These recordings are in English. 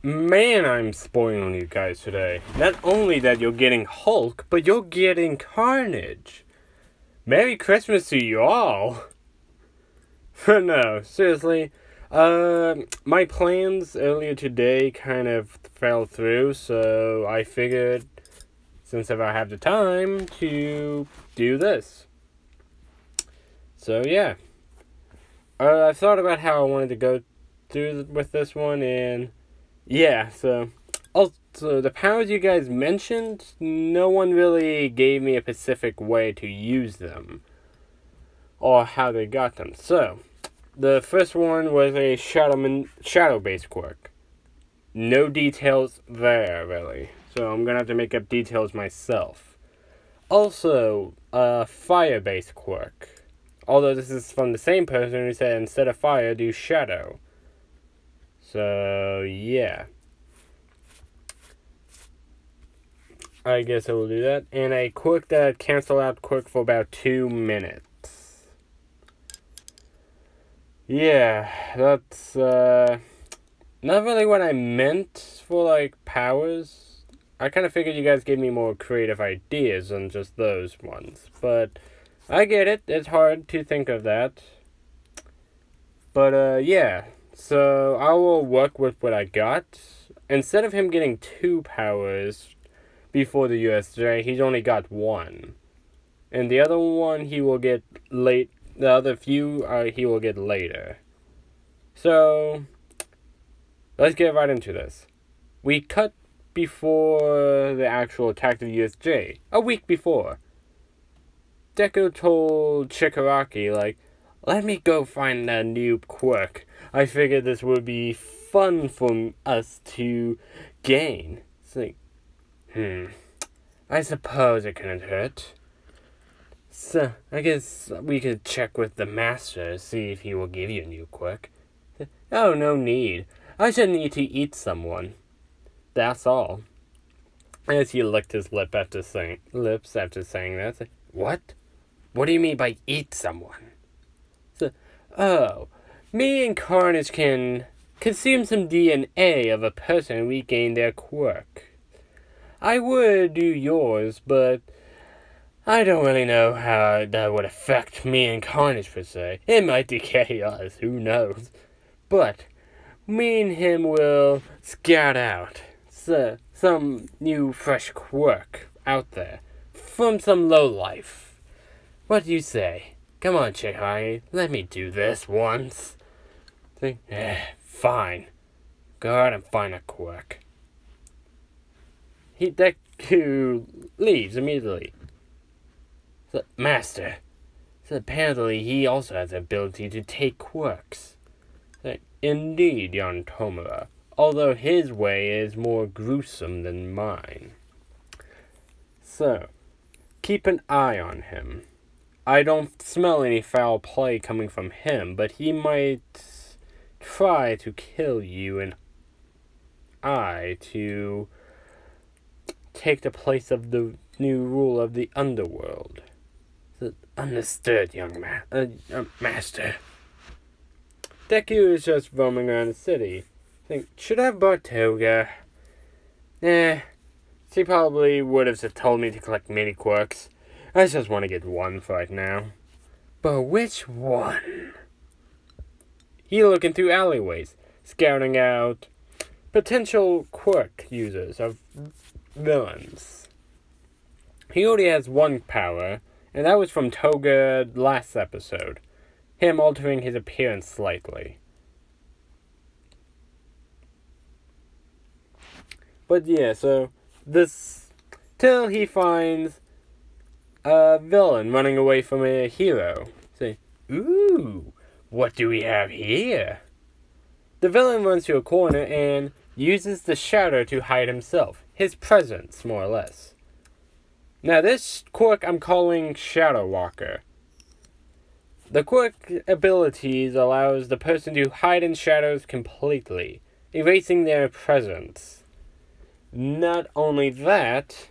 Man, I'm spoiling you guys today. Not only that you're getting Hulk, but you're getting Carnage. Merry Christmas to you all. No, seriously. My plans earlier today kind of fell through, so I figured, since if I have the time, to do this. So yeah. I thought about how I wanted to go through with this one, and yeah, so also the powers you guys mentioned, no one really gave me a specific way to use them or how they got them. So, the first one was a shadow-based quirk. No details there, really. So I'm gonna have to make up details myself. Also, a fire-based quirk. Although this is from the same person who said instead of fire, do shadow. So, yeah. I guess I will do that. And a quirk that cancel out quirk for about 2 minutes. Yeah, that's not really what I meant for, like, powers. I kind of figured you guys gave me more creative ideas than just those ones. But I get it. It's hard to think of that. But, yeah. So, I will work with what I got. Instead of him getting 2 powers before the USJ, he's only got 1. And the other one he will get late. The other few he will get later. So, let's get right into this. We cut before the actual attack of the USJ. A week before. Deku told Shigaraki, like, let me go find a new quirk. I figured this would be fun for us to gain. It's like, I suppose it couldn't hurt. So, I guess we could check with the master, see if he will give you a new quirk. Oh, no need. I just need to eat someone. That's all. As he licked his lips after saying that. Like, what? What do you mean by eat someone? So, oh, me and Carnage can consume some DNA of a person and regain their quirk. I would do yours, but I don't really know how that would affect me and Carnage per se. It might decay us, who knows. But me and him will scout out some new fresh quirk out there from some lowlife. What do you say? Come on, Chihai, let me do this once. Think, fine. Go out and find a quirk. Deku leaves immediately. So, Master. So apparently he also has the ability to take quirks. So, indeed, young Tomura. Although his way is more gruesome than mine. So, keep an eye on him. I don't smell any foul play coming from him, but he might try to kill you and I to take the place of the new rule of the underworld. So, understood, young master. Deku is just roaming around the city. Think, should I have brought Toga? She probably would have just told me to collect mini quirks. I just want to get one for right now. But which one? He looking through alleyways, scouting out potential quirk users of villains. He already has one power, and that was from Toga last episode. Him altering his appearance slightly. But yeah, so this till he finds a villain running away from a hero. Say, ooh, what do we have here? The villain runs to a corner and uses the shadow to hide himself. His presence, more or less. Now this quirk I'm calling Shadow Walker. The quirk abilities allows the person to hide in shadows completely, erasing their presence. Not only that,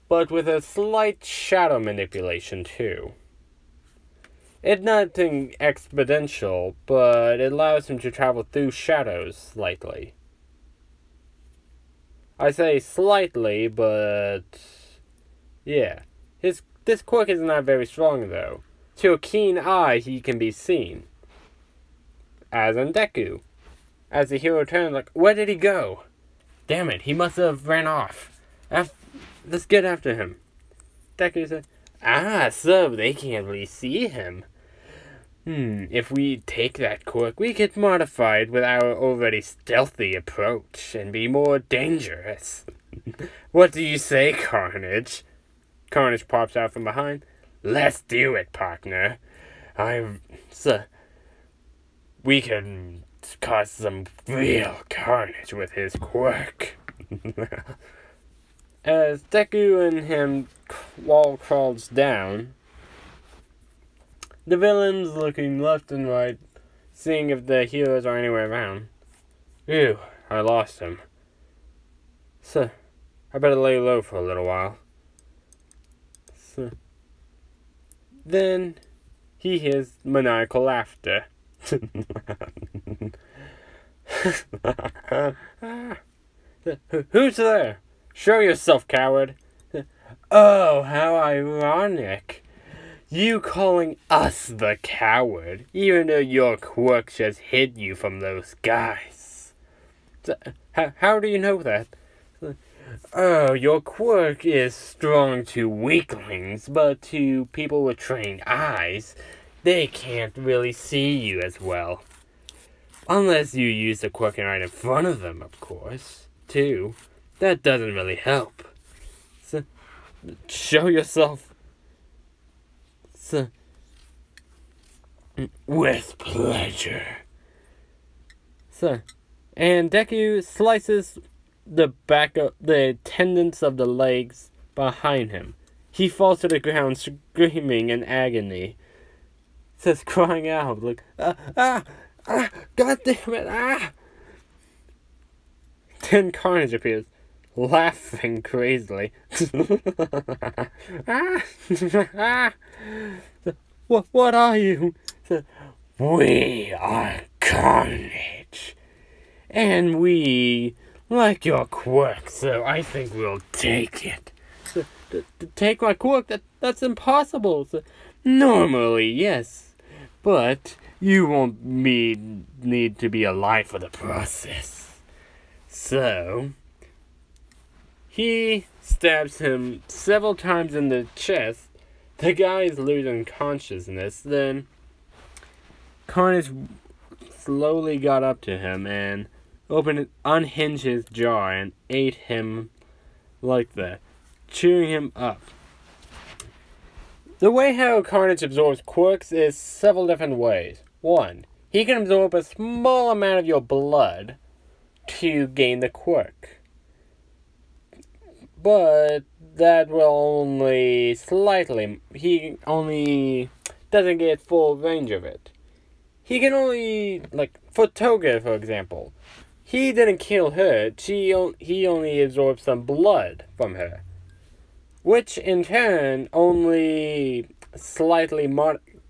but with a slight shadow manipulation too. It's nothing exponential, but it allows him to travel through shadows slightly. I say slightly, but yeah. This quirk is not very strong though. To a keen eye, he can be seen. As in Deku. As the hero turns, like, where did he go? Damn it, he must have ran off. Let's get after him. Deku said, so they can't really see him. If we take that quirk, we get modified with our already stealthy approach and be more dangerous. What do you say, Carnage? Carnage pops out from behind. Let's do it, partner. We can cause some real carnage with his quirk. As Deku and him wall crawls down, the villain's looking left and right, seeing if the heroes are anywhere around. Ew, I lost him. So, I better lay low for a little while. So, then, he hears maniacal laughter. Who's there? Show yourself, coward. Oh, how ironic. You calling us the coward, even though your quirk just hid you from those guys. How do you know that? Oh, your quirk is strong to weaklings, but to people with trained eyes, they can't really see you as well. Unless you use the quirk right in front of them, of course, too. That doesn't really help. So, show yourself. So, with pleasure. So, and Deku slices the tendons of the legs behind him. He falls to the ground, screaming in agony. Says, crying out, like, God damn it, Then Carnage appears, laughing crazily. What are you? We are Carnage. And we like your quirk, so I think we'll take it. To take my quirk? That's impossible. Normally, yes. But you won't need to be alive for the process. So, he stabs him several times in the chest. The guy is losing consciousness. Then Carnage slowly got up to him and unhinged his jaw and ate him like that, chewing him up. The way how Carnage absorbs quirks is several different ways. 1. He can absorb a small amount of your blood to gain the quirk. But that will only slightly... He only doesn't get full range of it. He can only... Like, for Toga, for example. He didn't kill her. He only absorbed some blood from her. Which, in turn, only slightly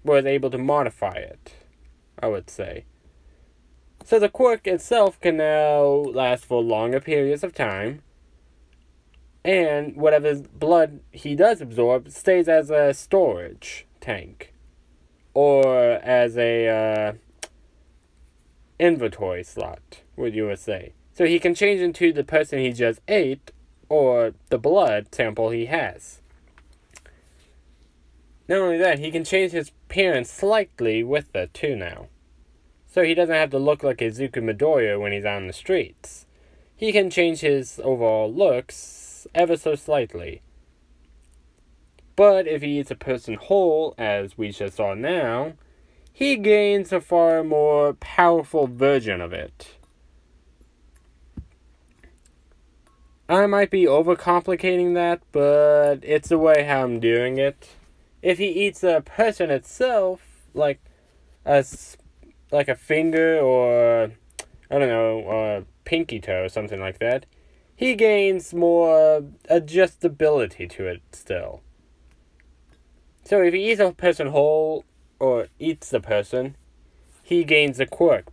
was able to modify it, I would say. So the quirk itself can now last for longer periods of time. And whatever blood he does absorb stays as a storage tank. Or as a inventory slot, would you would say. So he can change into the person he just ate, or the blood sample he has. Not only that, he can change his appearance slightly with it too now. So he doesn't have to look like Izuku Midoriya when he's out on the streets. He can change his overall looks ever so slightly. But if he eats a person whole, as we just saw now, he gains a far more powerful version of it. I might be overcomplicating that, but it's the way how I'm doing it. If he eats a person itself, like a finger or, I don't know, a pinky toe or something like that, he gains more adjustability to it still. So if he eats a person whole, or eats the person, he gains a quirk.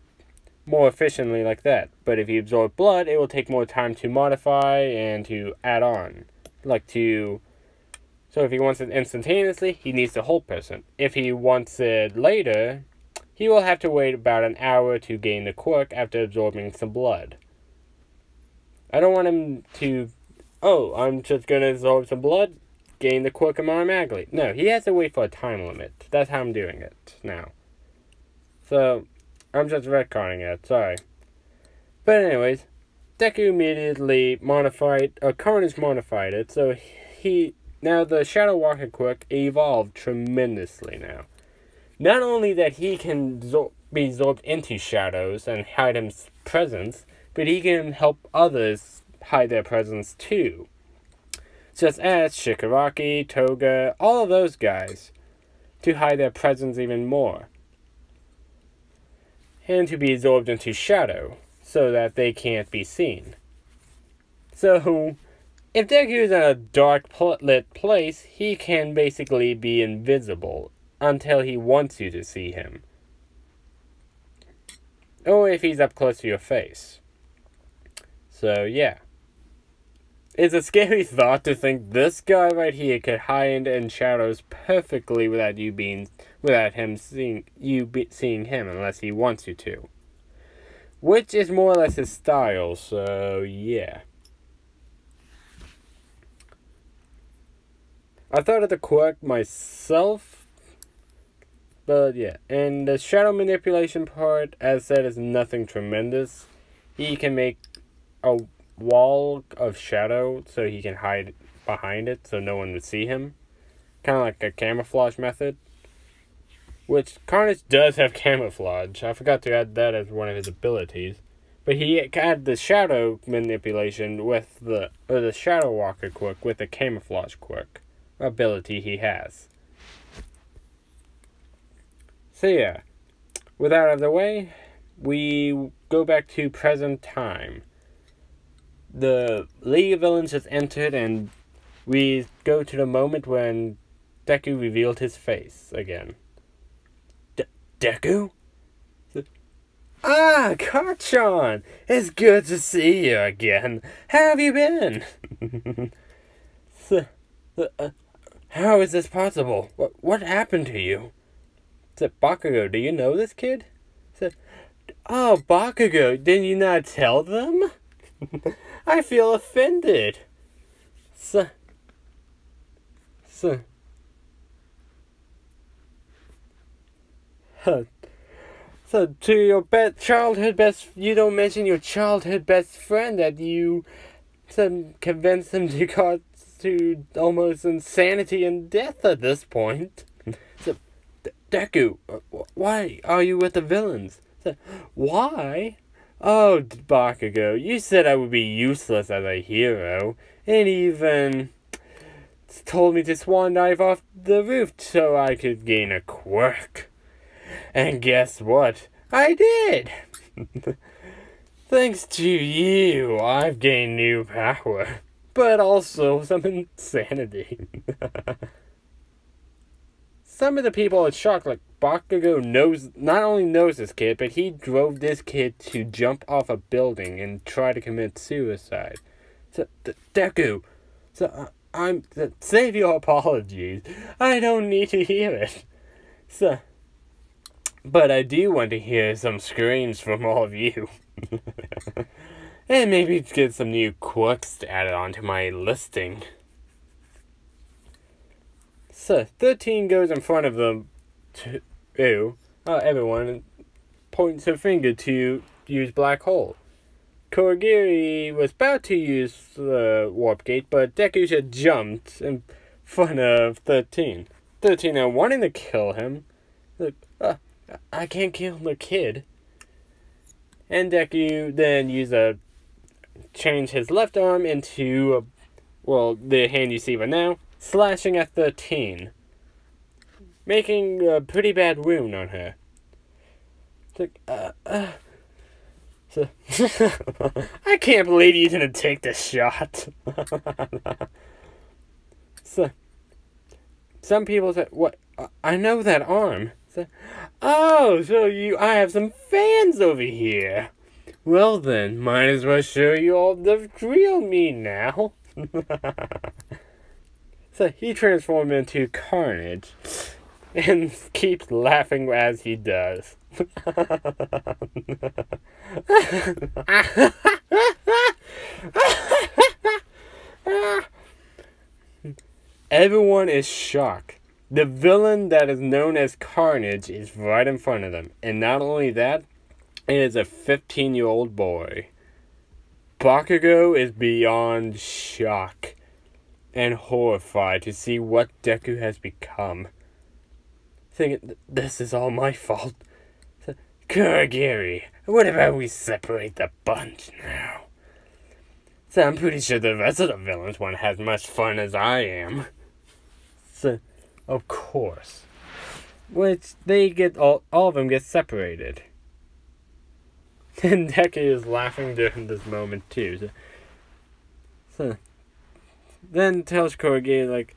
more efficiently like that. But if you absorb blood, it will take more time to modify and to add on. So if he wants it instantaneously, he needs the whole person. If he wants it later, he will have to wait about an hour to gain the quirk after absorbing some blood. I don't want him to, oh, I'm just going to absorb some blood, gain the quirk automatically. No, he has to wait for a time limit. That's how I'm doing it now. So, I'm just retconning it, sorry. But anyways, Deku immediately Carnage modified it, so now the Shadow Walker quirk evolved tremendously now. Not only that he can be absorbed into shadows and hide his presence, but he can help others hide their presence too. Just as Shigaraki, Toga, all of those guys, to hide their presence even more. And to be absorbed into shadow, so that they can't be seen. So, if Deku is in a dark lit place, he can basically be invisible until he wants you to see him. Or if he's up close to your face. So, yeah. It's a scary thought to think this guy right here could hide in shadows perfectly without him seeing him unless he wants you to. Which is more or less his style, so yeah. I thought of the quirk myself, but yeah. And the shadow manipulation part, as said, is nothing tremendous. He can make a wall of shadow so he can hide behind it so no one would see him. Kind of like a camouflage method. Which Carnage does have camouflage. I forgot to add that as one of his abilities. But he had the shadow manipulation with the Shadow Walker quirk with the camouflage quirk ability he has. So yeah, with that out of the way, we go back to present time. The League of Villains has entered, and we go to the moment when Deku revealed his face again. Deku? Ah, Karchan! It's good to see you again. How have you been? How is this possible? What happened to you? Bakugo, do you know this kid? Oh, Bakugo, did you not tell them? I feel offended. So to your childhood best, you don't mention your childhood best friend that you convinced him to go to almost insanity and death at this point. Deku, why are you with the villains? Why? Oh, Bakugo, you said I would be useless as a hero, and even told me to swan dive off the roof so I could gain a quirk. And guess what? I did! Thanks to you, I've gained new power, but also some insanity. Some of the people are shocked, like Bakugo not only knows this kid, but he drove this kid to jump off a building and try to commit suicide. So, Deku, save your apologies. I don't need to hear it. But I do want to hear some screams from all of you. And maybe get some new quirks added onto my listing. So, 13 goes in front of them everyone and points her finger to use Black Hole. Kurogiri was about to use the Warp Gate, but Deku had jumped in front of 13. 13 now wanting to kill him. Look, I can't kill the kid. And Deku then change his left arm into, the hand you see right now, slashing at 13. Making a pretty bad wound on her. I can't believe you didn't take the shot. Some people say, what? I know that arm. So, oh, so I have some fans over here. Well then, might as well show you all the real me now. So he transformed into Carnage and keeps laughing as he does. Everyone is shocked. The villain that is known as Carnage is right in front of them. And not only that, it is a 15-year-old boy. Bakugo is beyond shock and horrified to see what Deku has become. Thinking, this is all my fault. Kurogiri, what about we separate the bunch now? So I'm pretty sure the rest of the villains won't have as much fun as I am. So, of course. Which, they get, all of them get separated. And Deku is laughing during this moment too. So then tells Kurogiri, like,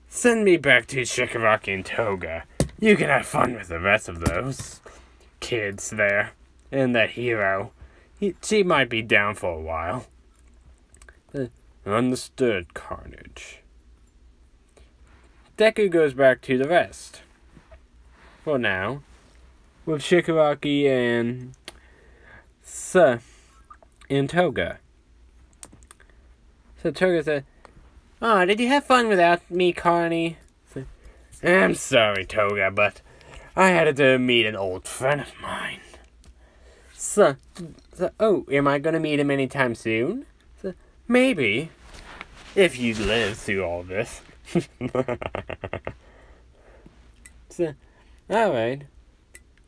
send me back to Shigaraki and Toga. You can have fun with the rest of those kids there. And that hero. She might be down for a while. Understood, Carnage. Deku goes back to the rest. For now. With Shigaraki and and Toga. So Toga said, "Oh, did you have fun without me, Carney?" So, I'm sorry, Toga, but I had to meet an old friend of mine. So oh, am I gonna meet him anytime soon? So, maybe. If you live through all this. So, alright.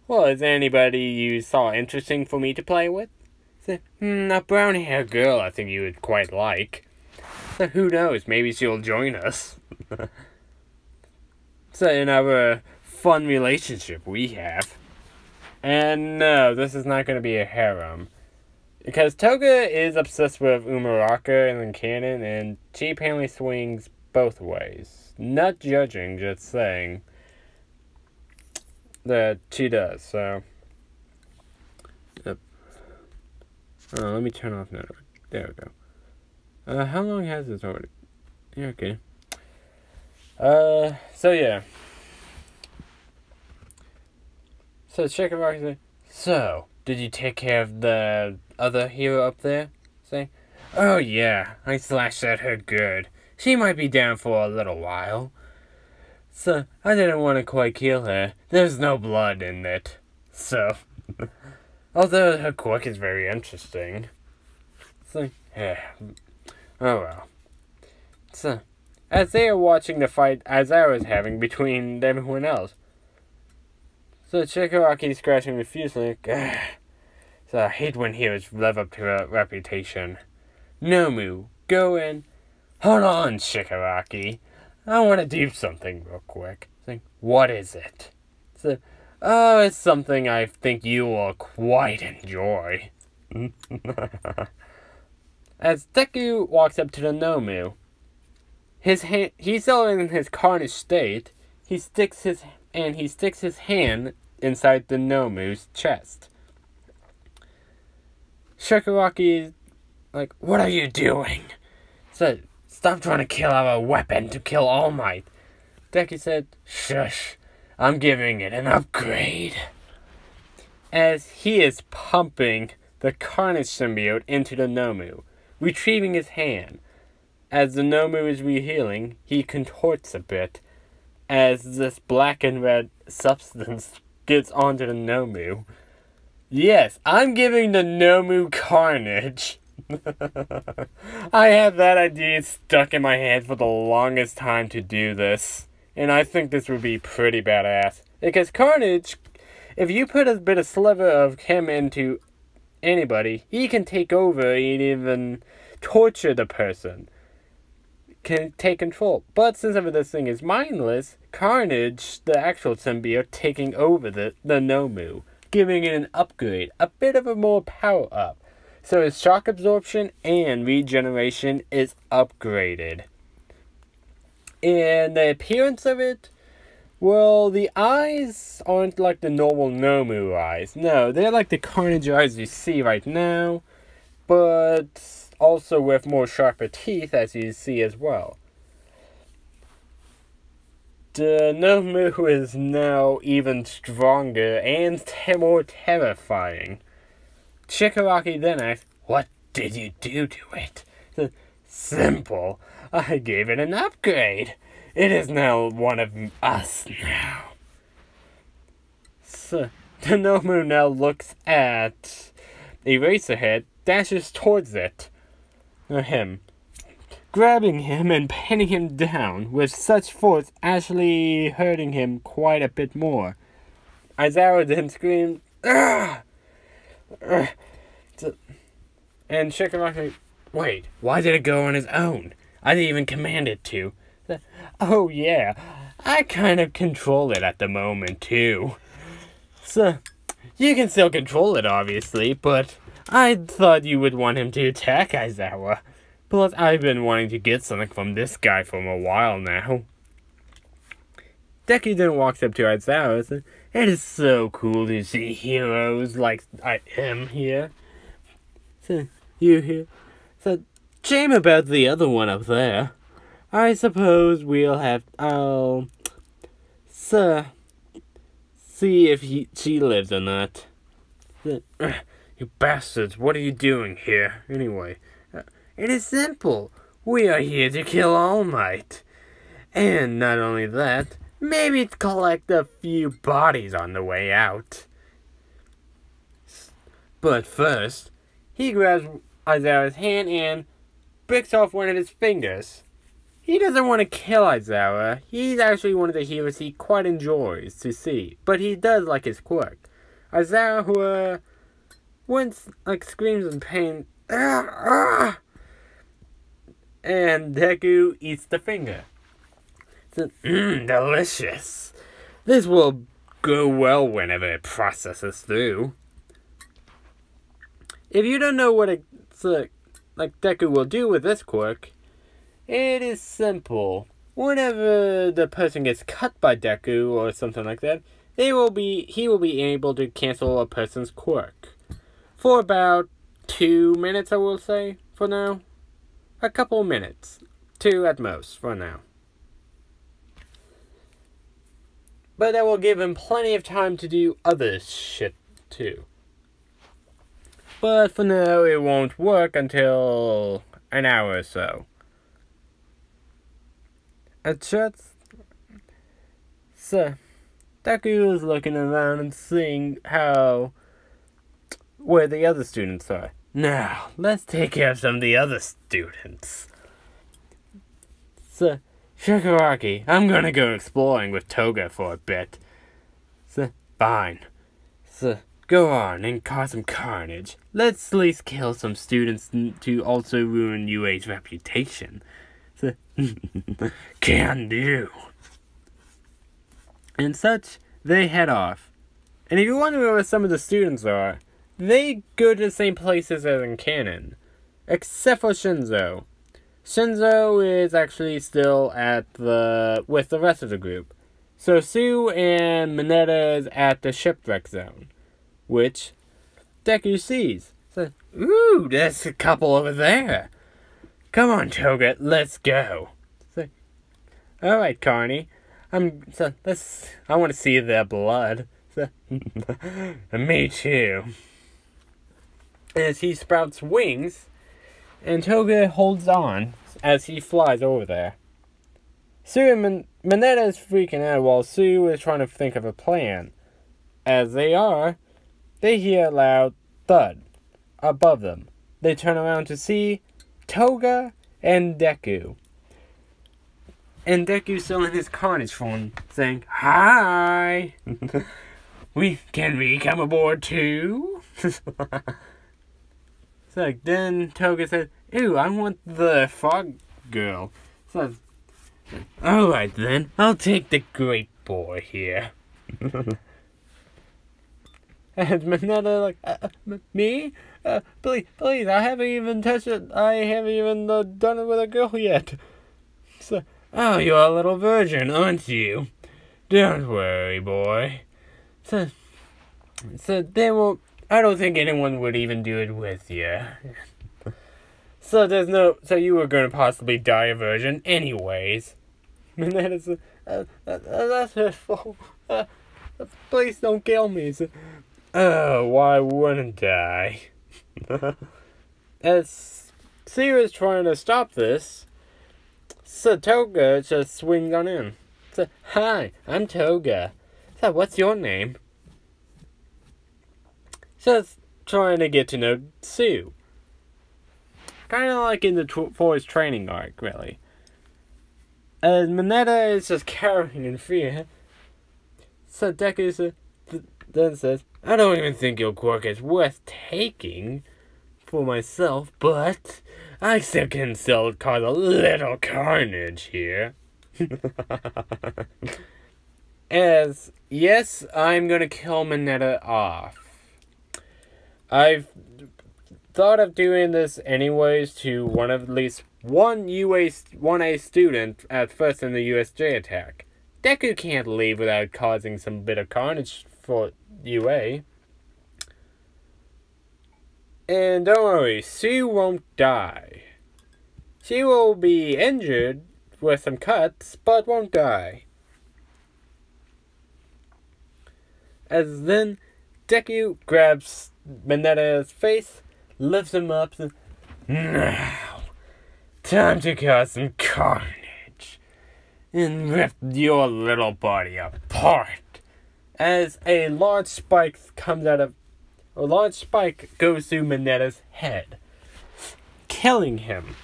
Well, is there anybody you saw interesting for me to play with? So, a brown-haired girl I think you would quite like. So, who knows, maybe she'll join us. So, another fun relationship we have. And no, this is not going to be a harem. Because Toga is obsessed with Umaraka in the canon, and she apparently swings both ways. Not judging, just saying that she does, so. Yep. Oh, let me turn off notifications. There we go. How long has this already? Yeah, okay. So yeah. So Shigaraki said, so, did you take care of the other hero up there? Say, oh yeah, I slashed at her good. She might be down for a little while. So, I didn't want to quite kill her. There's no blood in it. So, although her quirk is very interesting. So, yeah. Oh well. So, as they are watching the fight as I was having between everyone else. So, Shigaraki scratching refused, like, so I hate when heroes live up to a reputation. Nomu, go in. Hold on, Shigaraki. I want to do something real quick. Like, what is it? So, oh, it's something I think you will quite enjoy. As Deku walks up to the Nomu, he's still in his Carnage state. He sticks his hand inside the Nomu's chest. Shigaraki is like, what are you doing? So, stop trying to kill our weapon to kill All Might. Deku said, shush, I'm giving it an upgrade. As he is pumping the Carnage symbiote into the Nomu, retrieving his hand. As the Nomu is rehealing, he contorts a bit, as this black and red substance gets onto the Nomu. Yes, I'm giving the Nomu Carnage. I had that idea stuck in my head for the longest time to do this. And I think this would be pretty badass. Because Carnage, if you put a bit of sliver of him into anybody, he can take over and even torture the person. Can take control. But since this thing is mindless, Carnage, the actual symbiote, taking over the Nomu, giving it an upgrade, a bit of a more power up. So his shock absorption and regeneration is upgraded. And the appearance of it, Well, the eyes aren't like the normal Nomu eyes. No, they're like the Carnage eyes you see right now, but also with more sharper teeth, as you see as well. The Nomu is now even stronger and more terrifying. Shigaraki then asks, "What did you do to it?" "Simple. I gave it an upgrade. It is now one of us now." So, the Nomu now looks at Eraserhead, dashes towards it. Him. Grabbing him and pinning him down with such force, actually hurting him quite a bit more. Aizawa then screams, "Ah!" And Shigaraki, "Wait, why did it go on his own? I didn't even command it to." "Oh yeah, I kind of control it at the moment too." So, you can still control it obviously, but I thought you would want him to attack Aizawa. Plus, I've been wanting to get something from this guy for a while now. Deku then walks up to Aizawa and says, "It is so cool to see heroes like I am here." So, you here? So, shame about the other one up there. I suppose we'll have, see if she lives or not. "You bastards, what are you doing here, anyway?" "It is simple. We are here to kill All Might. And not only that, maybe collect a few bodies on the way out." But first, he grabs Aizawa's hand and breaks off one of his fingers. He doesn't want to kill Aizawa. He's actually one of the heroes he quite enjoys to see, but he does like his quirk. Aizawa once screams in pain, "Ah, ah!" And Deku eats the finger. So, delicious. This will go well whenever it processes through. If you don't know what Deku will do with this quirk, it is simple. Whenever the person gets cut by Deku or something like that, he will be able to cancel a person's quirk. For about 2 minutes, I will say, for now. A couple minutes. 2 at most, for now. But that will give him plenty of time to do other shit, too. But for now, it won't work until an hour or so. So, Deku is looking around and seeing where the other students are. Now, let's take care of some of the other students. So, Shigaraki, I'm gonna go exploring with Toga for a bit. So, fine. So, go on and cause some carnage. Let's at least kill some students to also ruin UA's reputation. So, can do. And such, they head off. And if you wonder where some of the students are, they go to the same places as in canon, except for Shinzo. Shinzo is actually still with the rest of the group. So Sue and Mineta is at the shipwreck zone, which Deku sees. So, ooh, there's a couple over there. Come on, Toga, let's go. So, alright, Carney. I want to see their blood. So, me too. As he sprouts wings, and Toga holds on as he flies over there. Sue and Mineta is freaking out while Sue is trying to think of a plan. As they hear a loud thud above them. They turn around to see Toga and Deku. And Deku's still in his Carnage form, saying, "Hi! Can we come aboard too?" So then Toga says, "Ooh, I want the frog girl." So, alright then, I'll take the great boy here. And Mineta me? Please, I haven't even touched it. I haven't even done it with a girl yet. So, oh, you're a little virgin, aren't you? Don't worry, boy. So they will. I don't think anyone would even do it with you. So so you were going to possibly die a virgin anyways. And that is, that's her fault. Please don't kill me. So, why wouldn't I? As Sue is trying to stop this, so Toga just swings on in. So, hi, I'm Toga. So, what's your name? Just trying to get to know Sue. Kind of like in the Force training arc, really. As Mineta is just cowering in fear. So Deku then says, I don't even think your quirk is worth taking for myself, but I still can still cause a little carnage here. As, yes, I'm gonna kill Mineta off. I've thought of doing this anyways to at least one 1A student at first in the USJ attack. Deku can't leave without causing some bit of carnage for UA. And don't worry, Sue won't die. She will be injured with some cuts, but won't die. As then, Deku grabs Mineta's face, lifts him up, and now, time to cause some carnage and rip your little body apart. As a large spike goes through Mineta's head, killing him.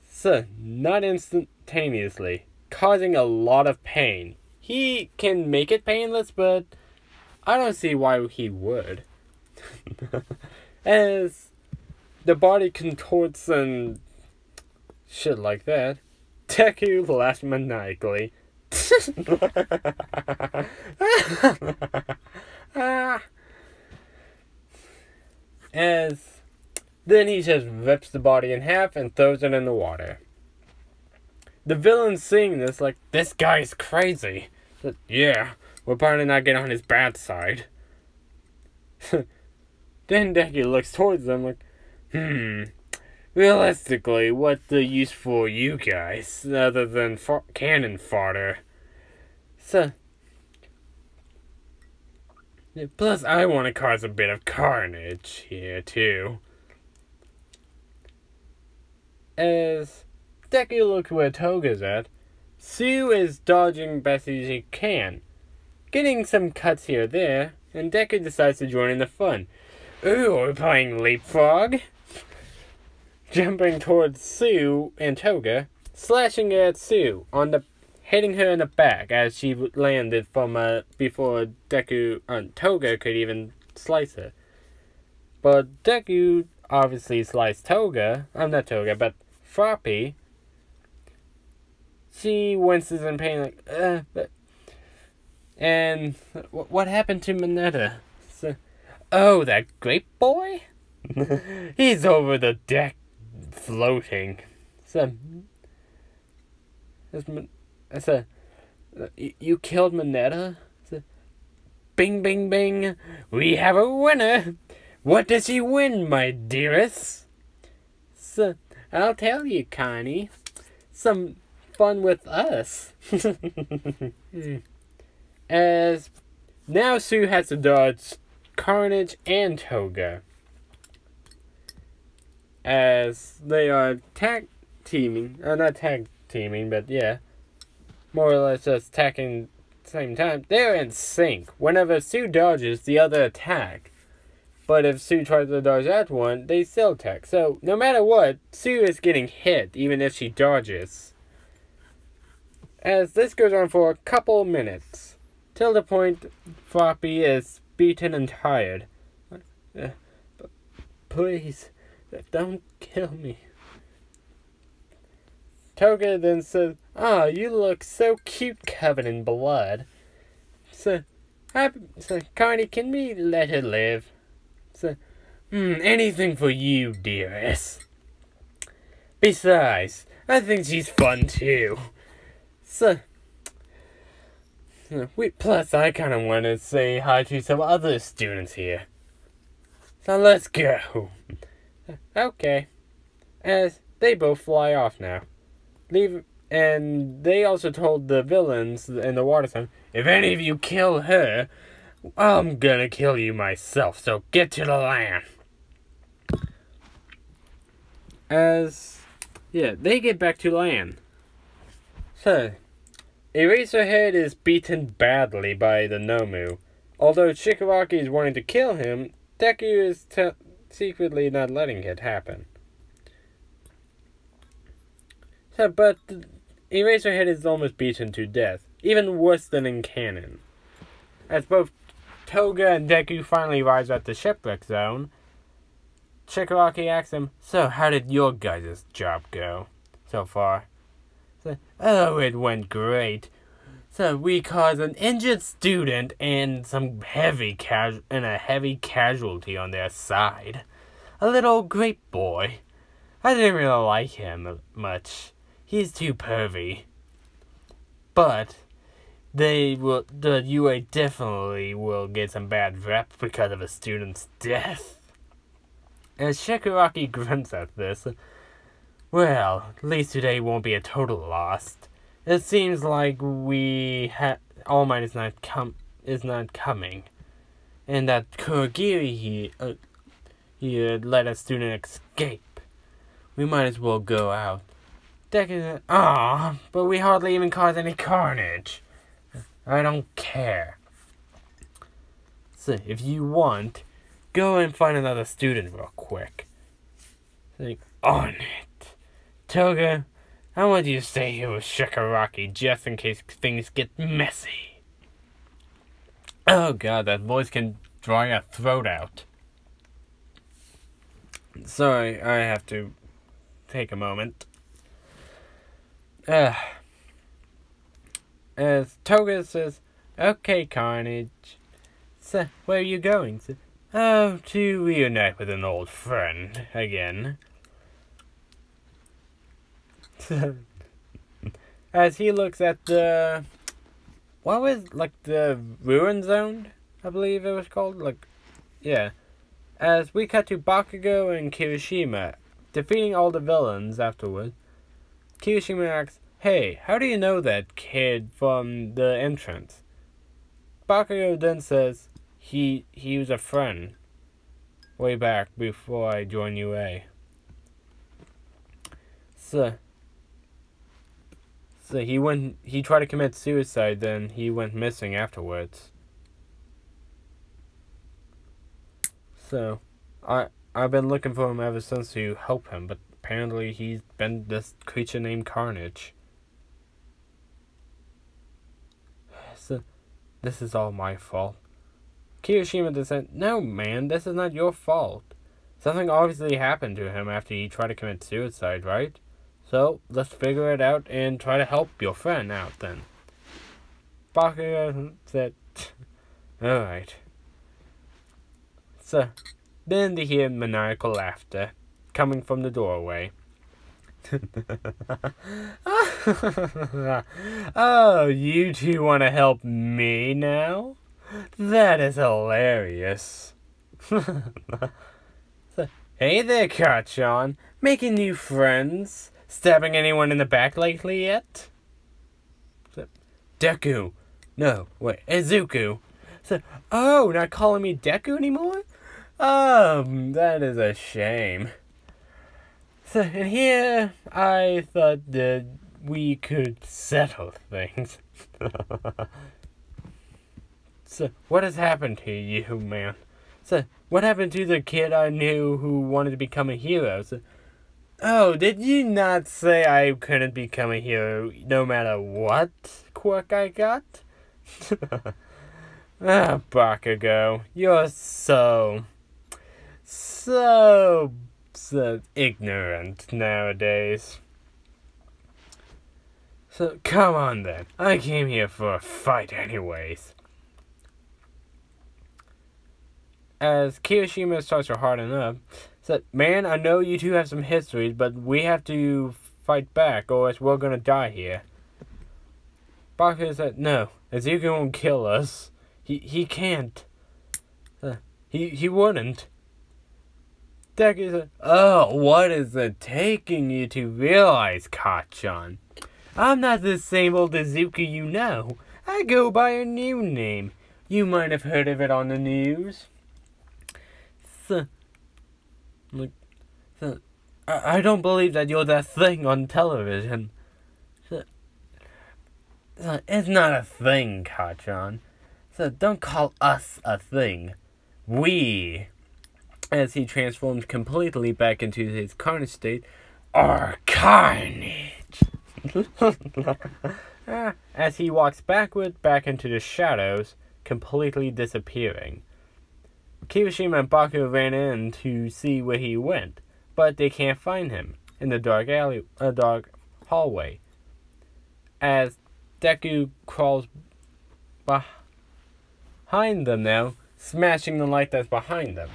So, not instantaneously, causing a lot of pain. He can make it painless, but I don't see why he would. As the body contorts and shit like that, Deku laughs maniacally. As then he just rips the body in half and throws it in the water. The villain's seeing this like, this guy's crazy. But, yeah, we're probably not getting on his bad side. Then Deku looks towards them like, realistically, what's the use for you guys, other than cannon fodder? So, plus I want to cause a bit of carnage here, too. As Deku looks where Toga's at, Sue is dodging best as she can, getting some cuts here or there, and Deku decides to join in the fun. Ooh, we're playing leapfrog? Jumping towards Sue and Toga, slashing at Sue, hitting her in the back as she landed from before Deku and Toga could even slice her. But Deku obviously sliced Toga. I'm not Toga, but Floppy. She winces in pain like, And what happened to Mineta? So, oh, that grape boy? He's over the deck floating. So, you killed Mineta? So, bing, bing, bing. We have a winner. What does he win, my dearest? So, I'll tell you, Connie. Some fun with us. As now Sue has to dodge Carnage and Toga. As they are tag teaming, not tag teaming, but yeah, more or less just attacking at the same time. They're in sync. Whenever Sue dodges, the other attack. But if Sue tries to dodge that one, they still attack. So, no matter what, Sue is getting hit, even if she dodges. As this goes on for a couple minutes, till the point Floppy is beaten and tired. Please, don't kill me. Toga then says, you look so cute covered in blood. So Carney, can we let her live? So, anything for you, dearest. Besides, I think she's fun too. So, Plus, I kind of want to say hi to some other students here. So let's go. Okay. As they both fly off now. And they also told the villains in the water zone, if any of you kill her, I'm gonna kill you myself, so get to the land. They get back to land. So, Eraserhead is beaten badly by the Nomu. Although Shigaraki is wanting to kill him, Deku is secretly not letting it happen. So, but Eraserhead is almost beaten to death, even worse than in canon. As both Toga and Deku finally arrive at the shipwreck zone, Shigaraki asks him, so how did your guys' job go so far? So, oh, it went great. So we caused an injured student and some heavy casualty on their side. A little great boy. I didn't really like him much. He's too pervy. But the UA definitely will get some bad rep because of a student's death. As Shigaraki grunts at this, well, at least today won't be a total loss. It seems like All Might is not coming, and that Kurogiri he let a student escape. We might as well go out. But we hardly even caused any carnage. I don't care. So if you want, go and find another student real quick. On it. Toga, I want you to stay here with Shigaraki just in case things get messy. Oh god, that voice can dry your throat out. Sorry, I have to take a moment. As Toga says, okay, Carnage. So, where are you going? Oh, to reunite with an old friend again. As he looks at the the ruin zone, I believe it was called. As we cut to Bakugo and Kirishima defeating all the villains afterward, Kirishima asks, hey, how do you know that kid from the entrance? Bakugo then says, he was a friend way back before I joined UA. So he tried to commit suicide, then he went missing afterwards. So, I've been looking for him ever since to help him, but apparently he's been this creature named Carnage. So, this is all my fault. Kirishima then said, no man, this is not your fault. Something obviously happened to him after he tried to commit suicide, right? So, let's figure it out and try to help your friend out then. Bakugo said, alright. So, then they hear maniacal laughter coming from the doorway. Oh, you two want to help me now? That is hilarious. So, hey there, Kachan. Making new friends? Stabbing anyone in the back lately yet? So, Deku. No, wait, Izuku. So, oh, not calling me Deku anymore? That is a shame. So, and here, I thought that we could settle things. So, what has happened to you, man? So, what happened to the kid I knew who wanted to become a hero? So, oh, did you not say I couldn't become a hero no matter what quirk I got? Bakugo, you're so ignorant nowadays. So, come on then. I came here for a fight anyways. As Kirishima starts to harden up, said, man, I know you two have some histories, but we have to fight back or else we're gonna die here. Bakugo said, no, Is he gonna kill us? He can't. He wouldn't. Deku said, "Oh, what is it taking you to realize, Kachan? I'm not the same old Izuku you know. I go by a new name. You might have heard of it on the news." I don't believe that you're that thing on television. It's not a thing, Kachan. Don't call us a thing. We, as he transforms completely back into his Carnage state, are Carnage. As he walks backward back into the shadows, completely disappearing. Kirishima and Bakugo ran in to see where he went, but they can't find him in the dark hallway. As Deku crawls behind them now, smashing the light that's behind them.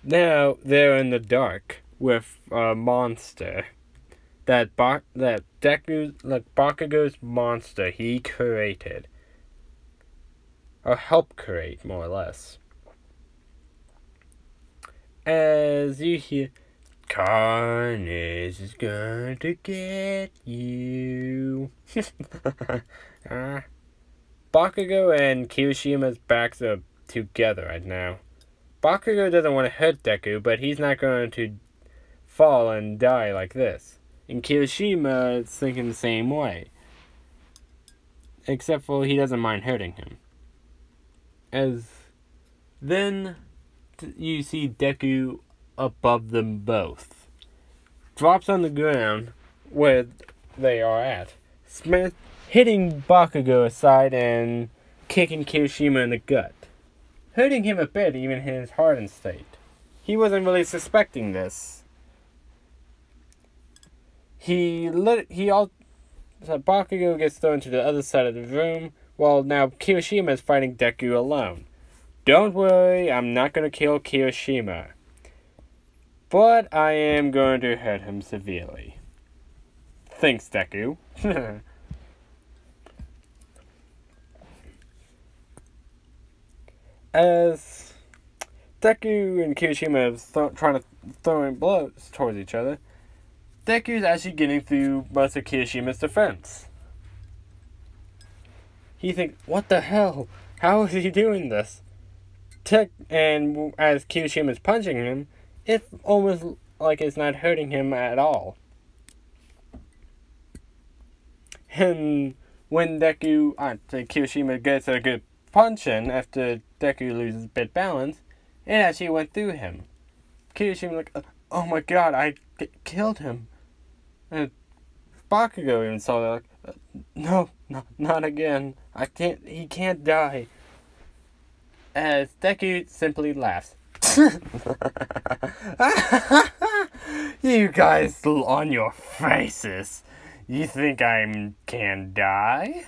Now they're in the dark with a monster. Bakugo's monster he created. Or helped create, more or less. As you hear, Carnage is going to get you. Bakugo and Kirishima's backs are together right now. Bakugo doesn't want to hurt Deku, but he's not going to fall and die like this. And Kirishima is thinking the same way. Except for he doesn't mind hurting him. As then you see Deku above them both. Drops on the ground where they are at. Hitting Bakugo aside and kicking Kirishima in the gut. Hurting him a bit even in his hardened state. He wasn't really suspecting this. Bakugo gets thrown to the other side of the room, while now Kirishima is fighting Deku alone. Don't worry, I'm not going to kill Kirishima. But I am going to hurt him severely. Thanks, Deku. As Deku and Kirishima are trying to throw in blows towards each other, Deku is actually getting through most of Kirishima's defense. He thinks, what the hell? How is he doing this? And as Kirishima is punching him, it's almost like it's not hurting him at all. And when Kirishima gets a good punch in after Deku loses a bit balance, it actually went through him. Kirishima like, oh my god, I killed him. And Bakugo even saw that, like, no, not again. He can't die. As Deku simply laughs. You guys on your faces. You think I can die?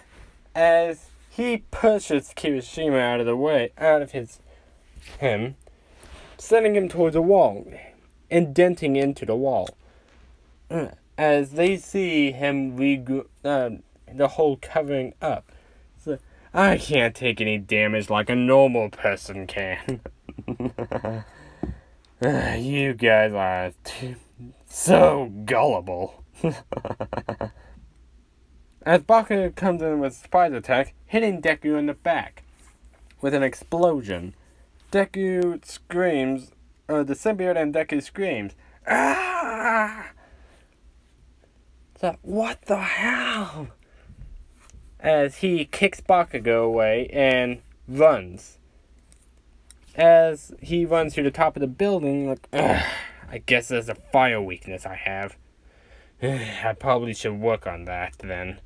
As he pushes Kirishima out of him, sending him towards a wall, indenting into the wall. As they see him the hole covering up. So, I can't take any damage like a normal person can. You guys are so gullible. As Bakugo comes in with a surprise attack, hitting Deku in the back with an explosion. Deku screams, the symbiote and Deku screams, ah! So, what the hell? As he kicks Bakugo away and runs. As he runs to the top of the building, like, I guess there's a fire weakness I have. I probably should work on that then.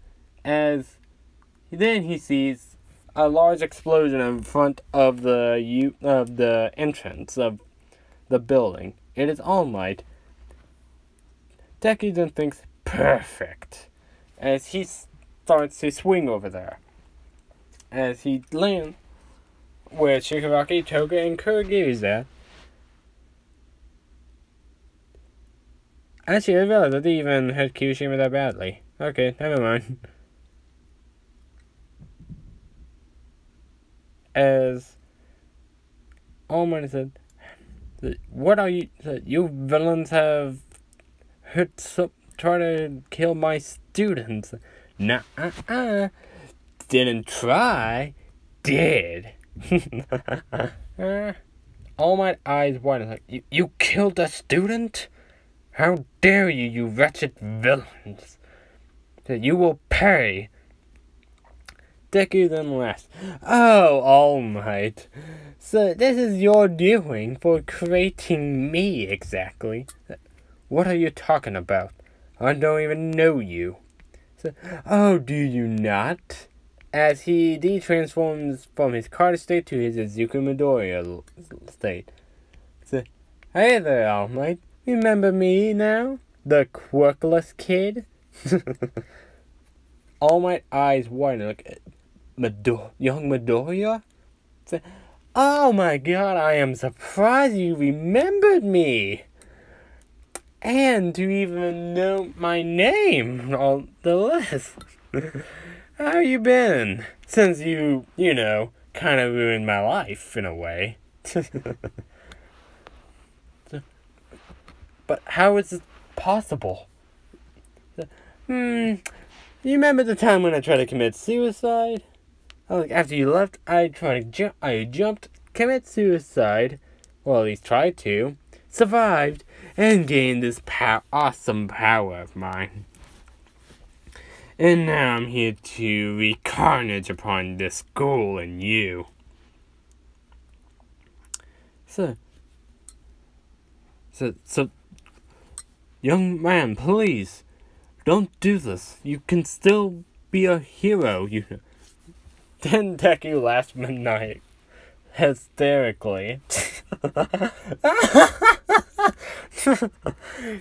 As then he sees a large explosion in front of the entrance of the building. It is All Might. Deku then thinks, perfect, as he starts to swing over there. As he lands where Shigaraki, Toga, and Kurogiri's at. Actually, I realized I didn't even hurt Kirishima that badly. Okay, never mind. As All Might said, "What are you? You villains have try to kill my students." Nah, didn't try, did. All my eyes widen. Like, you killed a student? How dare you, you wretched villains! You will pay. Deku then laughs. Oh, All Might. So this is your doing for creating me, exactly. What are you talking about? I don't even know you. So, oh, do you not? As he de-transforms from his Carnage state to his Izuku Midoriya state. So, hey there, All Might. Remember me now? The quirkless kid? All Might eyes widen like young Midoriya? So, oh my god, I am surprised you remembered me! And to even know my name, all the less. How you been? Since you kind of ruined my life, in a way. But how is it possible? You remember the time when I tried to commit suicide? After you left, I jumped, commit suicide. Well, at least tried to. Survived, and gained this awesome power of mine. And now I'm here to wreak carnage upon this school and you. So, young man, please, don't do this. You can still be a hero. Then Deku laughs maniacally, hysterically.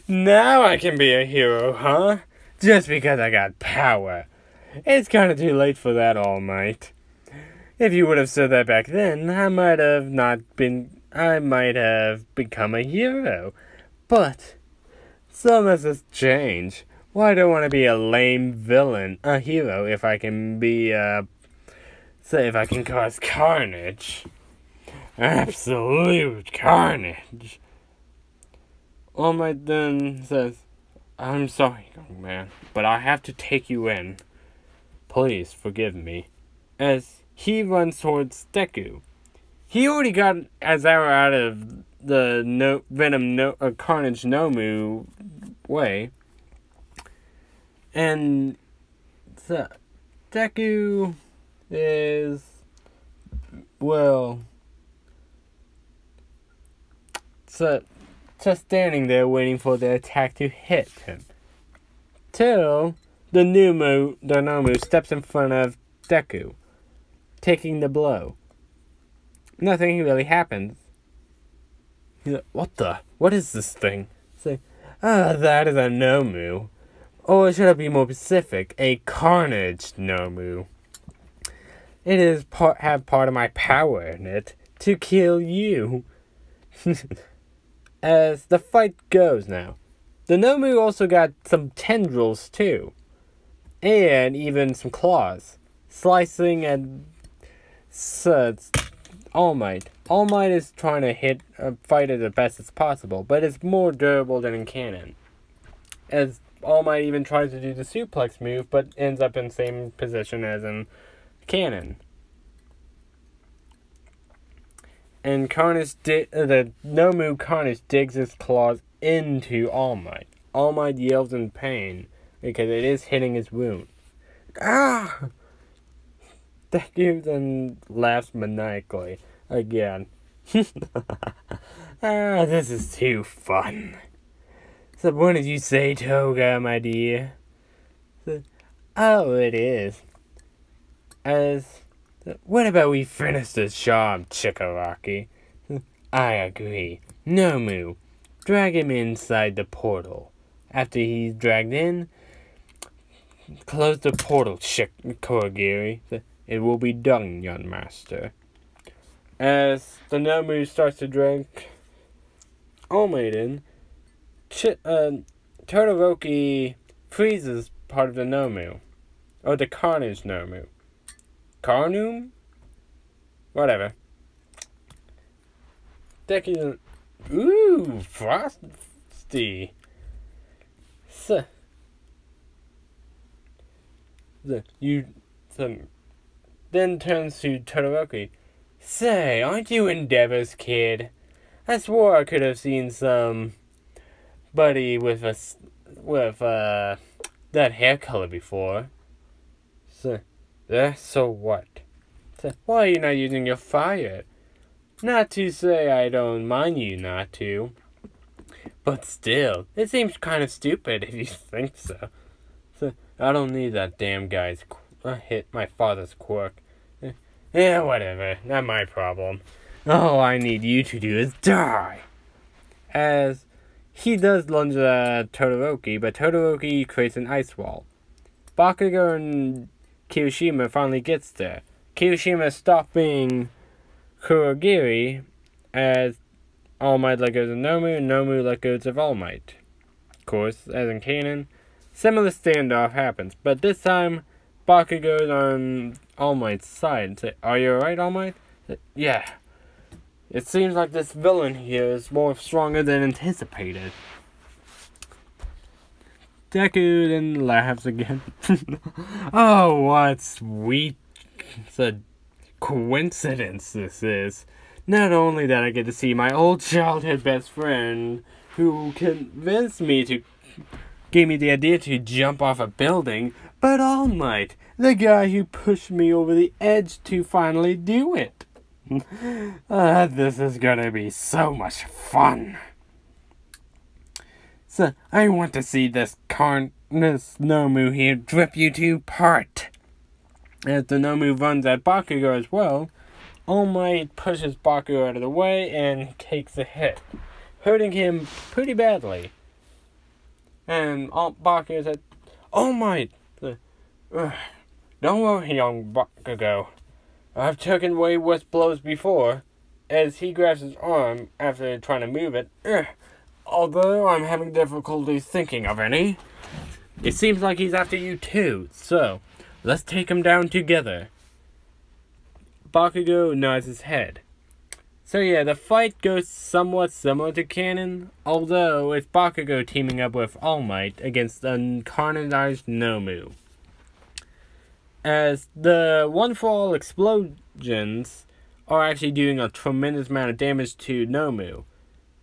Now I can be a hero, huh? Just because I got power. It's kind of too late for that, All Might. If you would have said that back then, I might have become a hero. But so much has changed. Why do I want to be a lame villain, a hero, if I can cause carnage? Absolute carnage. All Might then says, I'm sorry, young man, but I have to take you in. Please forgive me. As he runs towards Deku. He already got Azara out of the Carnage Nomu way. And so, Deku is, just standing there waiting for the attack to hit him. Till the Nomu steps in front of Deku, taking the blow. Nothing really happens. He's like, what is this thing? It's like, that is a Nomu. Or should I be more specific, a Carnage Nomu. It is have part of my power in it to kill you. As the fight goes now, the Nomu also got some tendrils too, and even some claws, slicing and All Might. All Might is trying to fight it as best as possible, but it's more durable than in canon. As All Might even tries to do the suplex move, but ends up in the same position as in canon. And the Nomu Carnage digs his claws into All Might. All Might yells in pain because it is hitting his wound. Ah! Deku then laughs maniacally again. This is too fun. So what did you say, Toga, my dear? Oh, it is. What about we finish this job, Chikaraki? I agree. Nomu, drag him inside the portal. After he's dragged in, close the portal, Kurogiri. It will be done, young master. As the Nomu starts to drag All Might in, Todoroki freezes part of the Nomu. Or the Carnage Nomu. Carnum? whatever. Deku, ooh, frosty. So, then turns to Todoroki. Say, aren't you Endeavor's kid? I swore I could have seen somebody with that hair color before. So what? So, why are you not using your fire? Not to say I don't mind you not to, but still, it seems kind of stupid if you think so. So I don't need that damn guy's hit my father's quirk. Yeah, whatever. Not my problem. All I need you to do is die. As he does lunge at Todoroki, but Todoroki creates an ice wall. Bakugo and Kirishima finally gets there. Kirishima stopping Kurogiri as All Might let go of Nomu, and Nomu let go of All Might. Of course, as in canon, similar standoff happens, but this time Bakugo's on All Might's side and say, "Are you alright, All Might?" Yeah. It seems like this villain here is more stronger than anticipated. Deku then laughs again. Oh, what sweet coincidence this is. Not only that I get to see my old childhood best friend who convinced me to gave me the idea to jump off a building, but All Might, the guy who pushed me over the edge to finally do it. This is gonna be so much fun. So, I want to see this Nomu here rip you to part. As the Nomu runs at Bakugo as well, All Might pushes Bakugo out of the way and takes a hit, hurting him pretty badly. And Bakugo said, "All Might, don't worry, young Bakugo. I've taken way worse blows before," as he grabs his arm after trying to move it. Although I'm having difficulty thinking of any. It seems like he's after you too, so let's take him down together. Bakugo nods his head. So yeah, the fight goes somewhat similar to canon, although it's Bakugo teaming up with All Might against the Carnage Nomu. As the one-for-all explosions are actually doing a tremendous amount of damage to Nomu.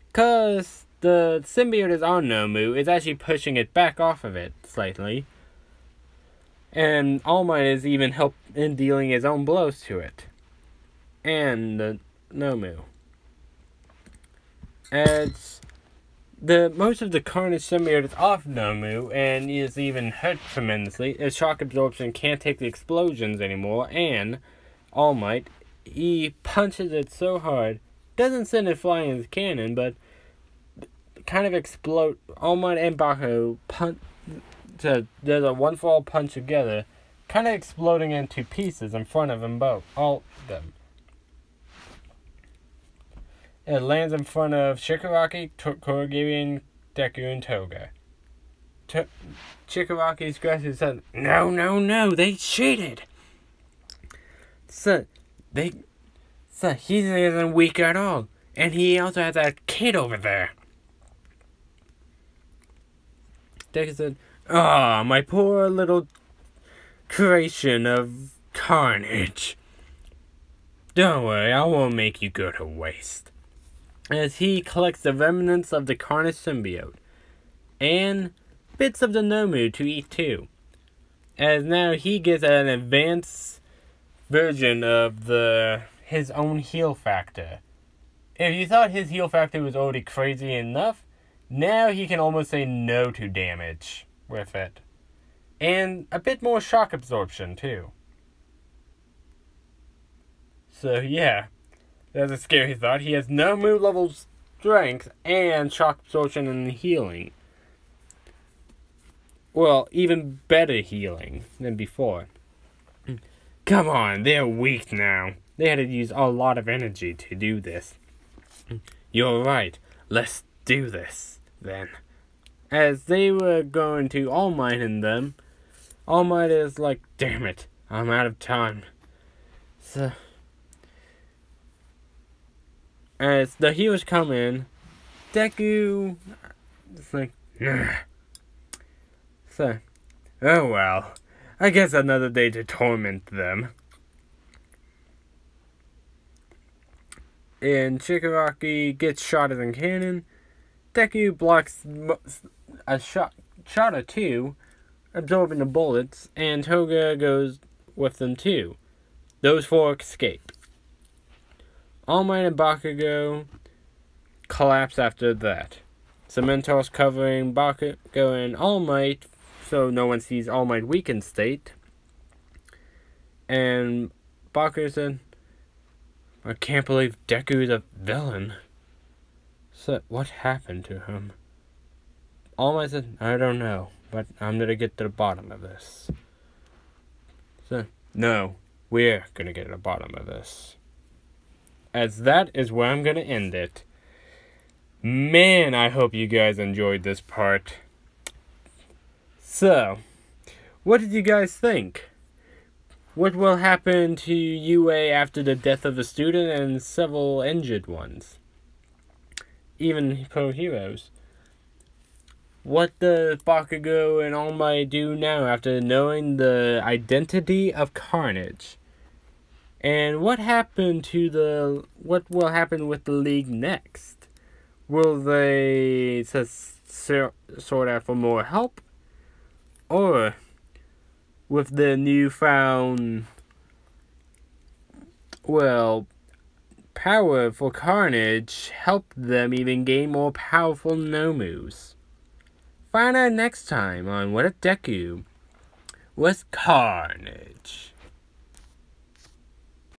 Because the symbiote is on Nomu, is actually pushing it back off of it slightly. And All Might is even in dealing his own blows to it. And the Nomu. As most of the Carnage symbiote is off Nomu and is even hurt tremendously, as shock absorption can't take the explosions anymore, and All Might, he punches it so hard, doesn't send it flying as cannon, but kind of explode. All Might and Bakugo there's a one-for-all punch together, kind of exploding into pieces in front of them both, all of them. It lands in front of Shigaraki, Kurogiri, Deku, and Toga. Shigaraki scratches his head. No, they cheated! So, he isn't weak at all. And he also has that kid over there. Deku said, my poor little creation of Carnage. Don't worry, I won't make you go to waste. As he collects the remnants of the Carnage symbiote, and bits of the Nomu to eat too. As now he gets an advanced version of his own heal factor. If you thought his heal factor was already crazy enough, now he can almost say no to damage with it. And a bit more shock absorption too. So yeah. That's a scary thought. He has no move level strength and shock absorption and healing. Well, even better healing than before. Come on, they're weak now. They had to use a lot of energy to do this. You're right. Let's do this, then. As they were going to All Might and them, All Might is like, damn it, I'm out of time. So, as the heroes come in, Deku, it's like, ugh. So, oh well, I guess another day to torment them. And Shigaraki gets shot as a cannon. Deku blocks a shot or two, absorbing the bullets, and Toga goes with them too. Those four escape. All Might and Bakugo collapse after that. Cementos covering Bakugo and All Might, so no one sees All Might weakened state. And Bakugo said, I can't believe Deku is a villain. So, what happened to him? All Might said, I don't know, but I'm gonna get to the bottom of this. So, no, we're gonna get to the bottom of this. As that is where I'm gonna end it. Man, I hope you guys enjoyed this part. So, what did you guys think? What will happen to UA after the death of a student and several injured ones? Even pro heroes. What does Bakugo and All Might do now after knowing the identity of Carnage? And what will happen with the League next? Will they sort out for more help? Or with the newfound, power for Carnage, help them even gain more powerful Nomus? Find out next time on What If Deku was Carnage.